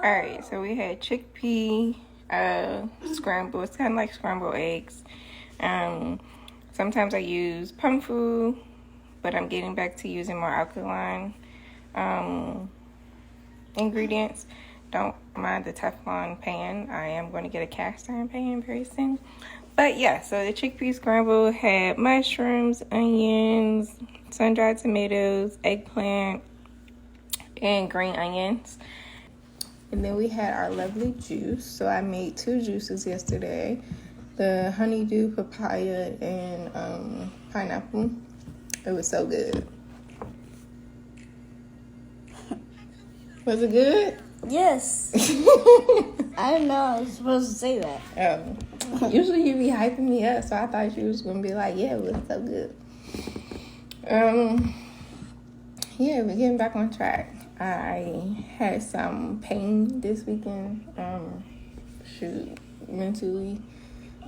Alright, so we had chickpea scramble. It's kind of like scrambled eggs. Sometimes I use pump food, but I'm getting back to using more alkaline ingredients. Don't mind the Teflon pan. I am going to get a cast iron pan very soon. But yeah, so the chickpea scramble had mushrooms, onions, sun-dried tomatoes, eggplant, and green onions. And then we had our lovely juice. So I made 2 juices yesterday. The honeydew, papaya, and pineapple. It was so good. Was it good? Yes. I didn't know I was supposed to say that. Usually you be hyping me up, so I thought you was going to be like, yeah, it was so good. Yeah, we're getting back on track. I had some pain this weekend, mentally,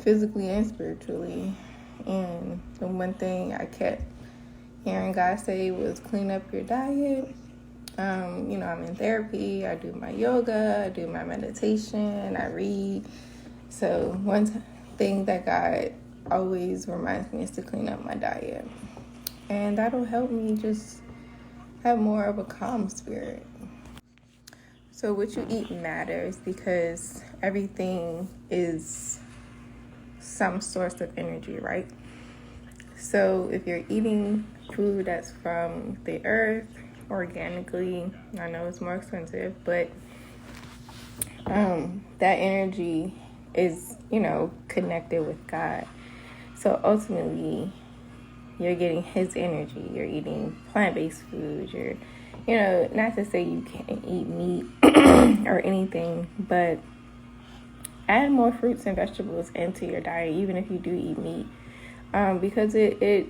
physically, and spiritually. And the one thing I kept hearing God say was clean up your diet. I'm in therapy. I do my yoga. I do my meditation. I read. So one thing that God always reminds me is to clean up my diet. And that'll help me just have more of a calm spirit. So what you eat matters because everything is some source of energy, right? So if you're eating food that's from the earth, organically, I know it's more expensive, but that energy is, connected with God. So ultimately, you're getting his energy. You're eating plant-based foods. You're, not to say you can't eat meat or anything, but add more fruits and vegetables into your diet, even if you do eat meat, because it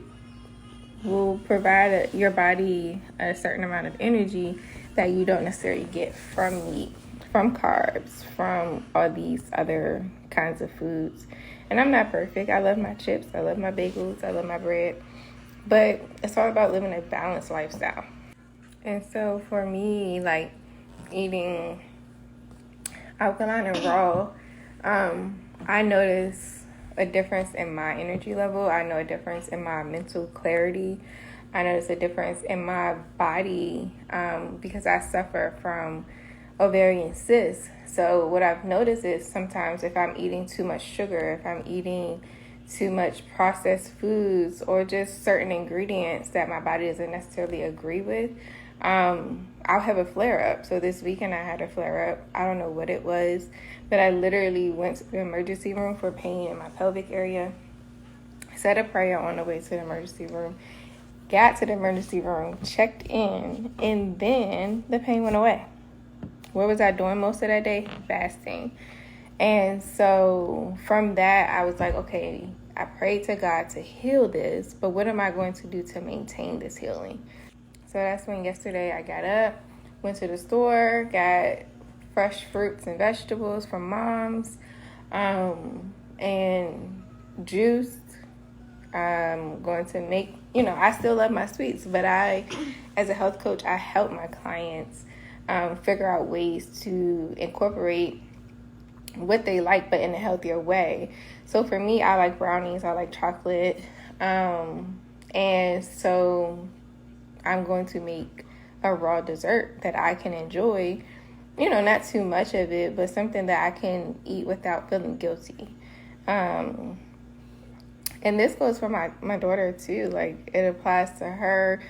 will provide your body a certain amount of energy that you don't necessarily get from meat, from carbs, from all these other kinds of foods. And I'm not perfect. I love my chips. I love my bagels. I love my bread. But it's all about living a balanced lifestyle. And so for me, like eating alkaline and raw, I notice a difference in my energy level. I know a difference in my mental clarity. I notice a difference in my body because I suffer from ovarian cysts. So what I've noticed is sometimes if I'm eating too much sugar, if I'm eating too much processed foods or just certain ingredients that my body doesn't necessarily agree with, I'll have a flare-up. So this weekend I had a flare-up. I don't know what it was, but I literally went to the emergency room for pain in my pelvic area, said a prayer on the way to the emergency room, got to the emergency room, checked in, and then the pain went away. What was I doing most of that day? Fasting. And so from that, I was like, okay, I prayed to God to heal this, but what am I going to do to maintain this healing? So that's when yesterday I got up, went to the store, got fresh fruits and vegetables from Mom's, and juiced. I'm going to make, I still love my sweets, but as a health coach, I help my clients figure out ways to incorporate what they like, but in a healthier way. So for me, I like brownies, I like chocolate, and so I'm going to make a raw dessert that I can enjoy, not too much of it, but something that I can eat without feeling guilty. And this goes for my daughter too. Like it applies to her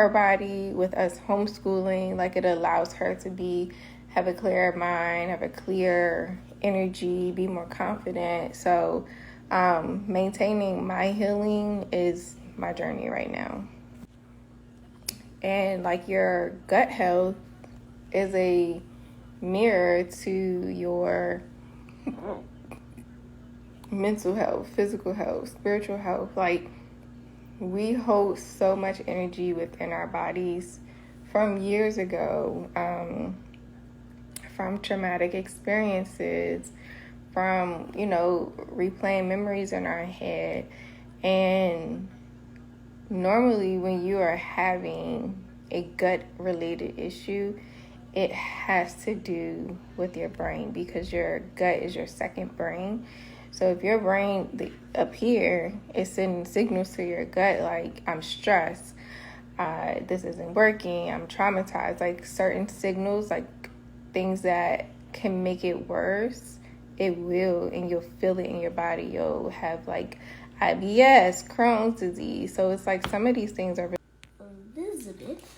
body with us homeschooling. Like it allows her to have a clearer mind, have a clear energy, be more confident. So maintaining my healing is my journey right now. And like your gut health is a mirror to your mental health, physical health, spiritual health. Like we hold so much energy within our bodies from years ago, from traumatic experiences, from, replaying memories in our head. And normally when you are having a gut related issue, it has to do with your brain, because your gut is your second brain. So if your brain up here is sending signals to your gut like, I'm stressed, this isn't working, I'm traumatized, like certain signals, like things that can make it worse, it will, and you'll feel it in your body. You'll have like IBS, Crohn's disease. So it's like some of these things are Elizabeth.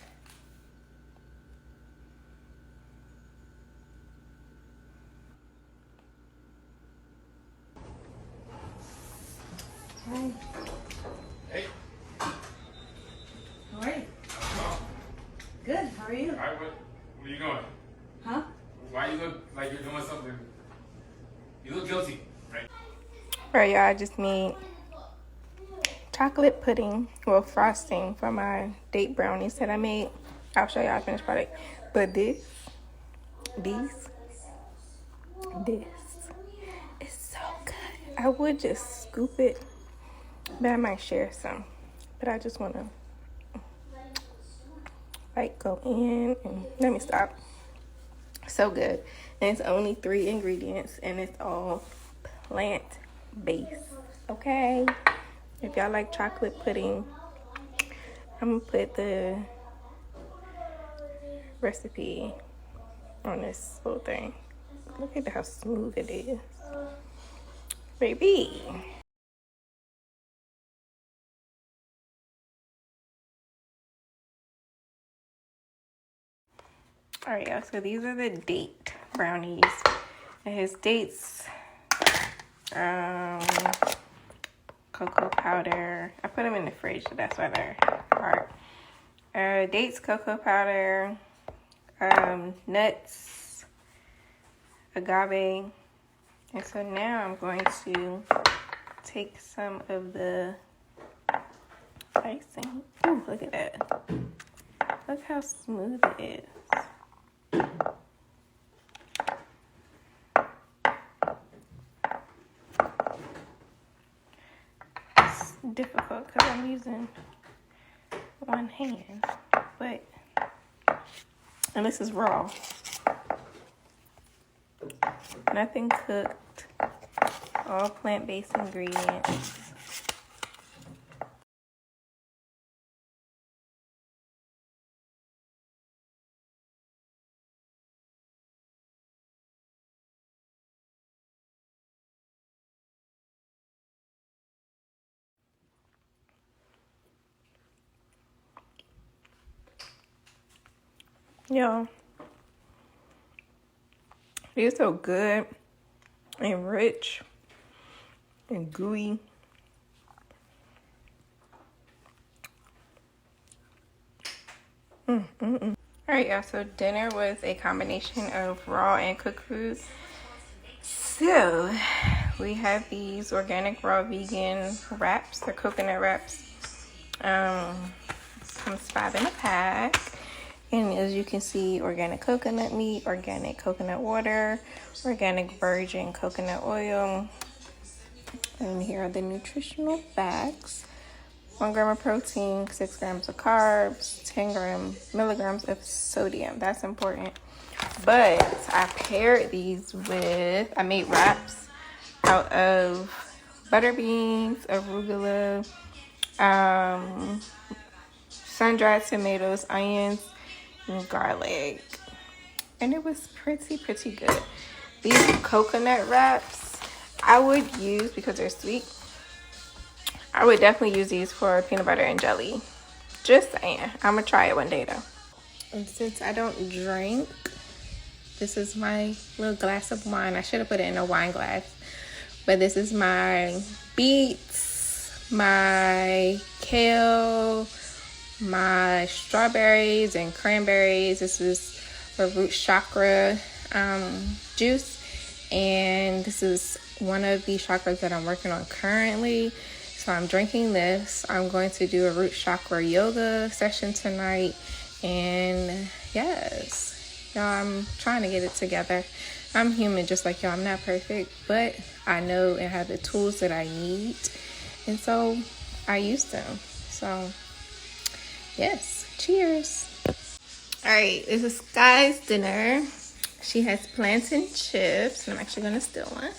Hi. Hey. How are you? Oh. Good. How are you? All right, where are you going? Huh? Why you look like you're doing something? You look guilty, right? right, y'all. I just made chocolate pudding, well, frosting for my date brownies that I made. I'll show y'all the finished product. But this is so good. I would just scoop it, but I might share some. But I just want to like go in and let me stop. So good. And it's only 3 ingredients, and it's all plant-based. Okay? If y'all like chocolate pudding, I'm gonna put the recipe on this little thing. Look at how smooth it is. Baby. Alright, y'all. So these are the date brownies. It has dates, cocoa powder. I put them in the fridge, so that's why they're hard. Dates, cocoa powder, nuts, agave. And so now I'm going to take some of the icing. Ooh, look at that. Look how smooth it is. It's difficult because I'm using one hand, but, and this is raw. Nothing cooked. All plant-based ingredients. Yo, these are so good and rich and gooey. All right, y'all. So dinner was a combination of raw and cooked food. So we have these organic raw vegan wraps. They're coconut wraps. Comes 5 in a pack. And as you can see, organic coconut meat, organic coconut water, organic virgin coconut oil. And here are the nutritional facts. 1 gram of protein, 6 grams of carbs, 10 milligrams of sodium. That's important. But I paired these with, I made wraps out of butter beans, arugula, sun-dried tomatoes, onions, and garlic. And it was pretty good. These coconut wraps, I would use, because they're sweet, I would definitely use these for peanut butter and jelly. Just saying. I'm going to try it one day, though. And since I don't drink, this is my little glass of wine. I should have put it in a wine glass. But this is my beets, my kale, my strawberries and cranberries. This is a root chakra juice. And this is one of the chakras that I'm working on currently. So I'm drinking this. I'm going to do a root chakra yoga session tonight. And yes, y'all, I'm trying to get it together. I'm human just like y'all. I'm not perfect, but I know and have the tools that I need. And so I use them. So yes, cheers. Alright, this is Sky's dinner. She has plantain chips. I'm actually gonna steal one.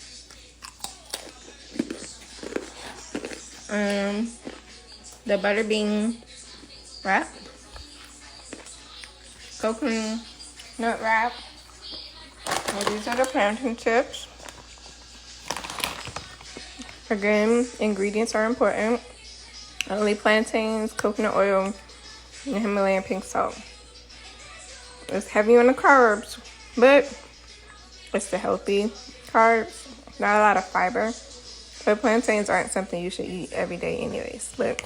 The butter bean wrap, coconut wrap, and these are the plantain chips. Again, ingredients are important. Only plantains, coconut oil, and Himalayan pink salt. It's heavy on the carbs, but it's the healthy carbs. Not a lot of fiber. But plantains aren't something you should eat every day anyways. But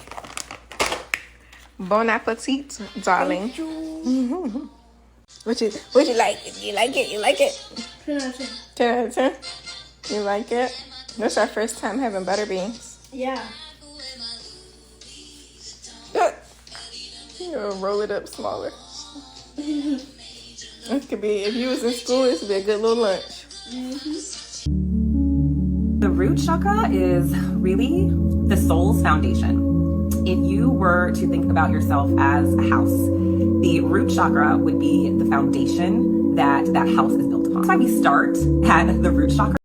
bon appetit, darling. What you like? You like it? You like it? 10 out of 10. 10 out of 10? You like it? This is our first time having butter beans. Yeah. You know, roll it up smaller. This could be, if you was in school, this would be a good little lunch. The root chakra is really the soul's foundation. If you were to think about yourself as a house, the root chakra would be the foundation that house is built upon. That's why we start at the root chakra.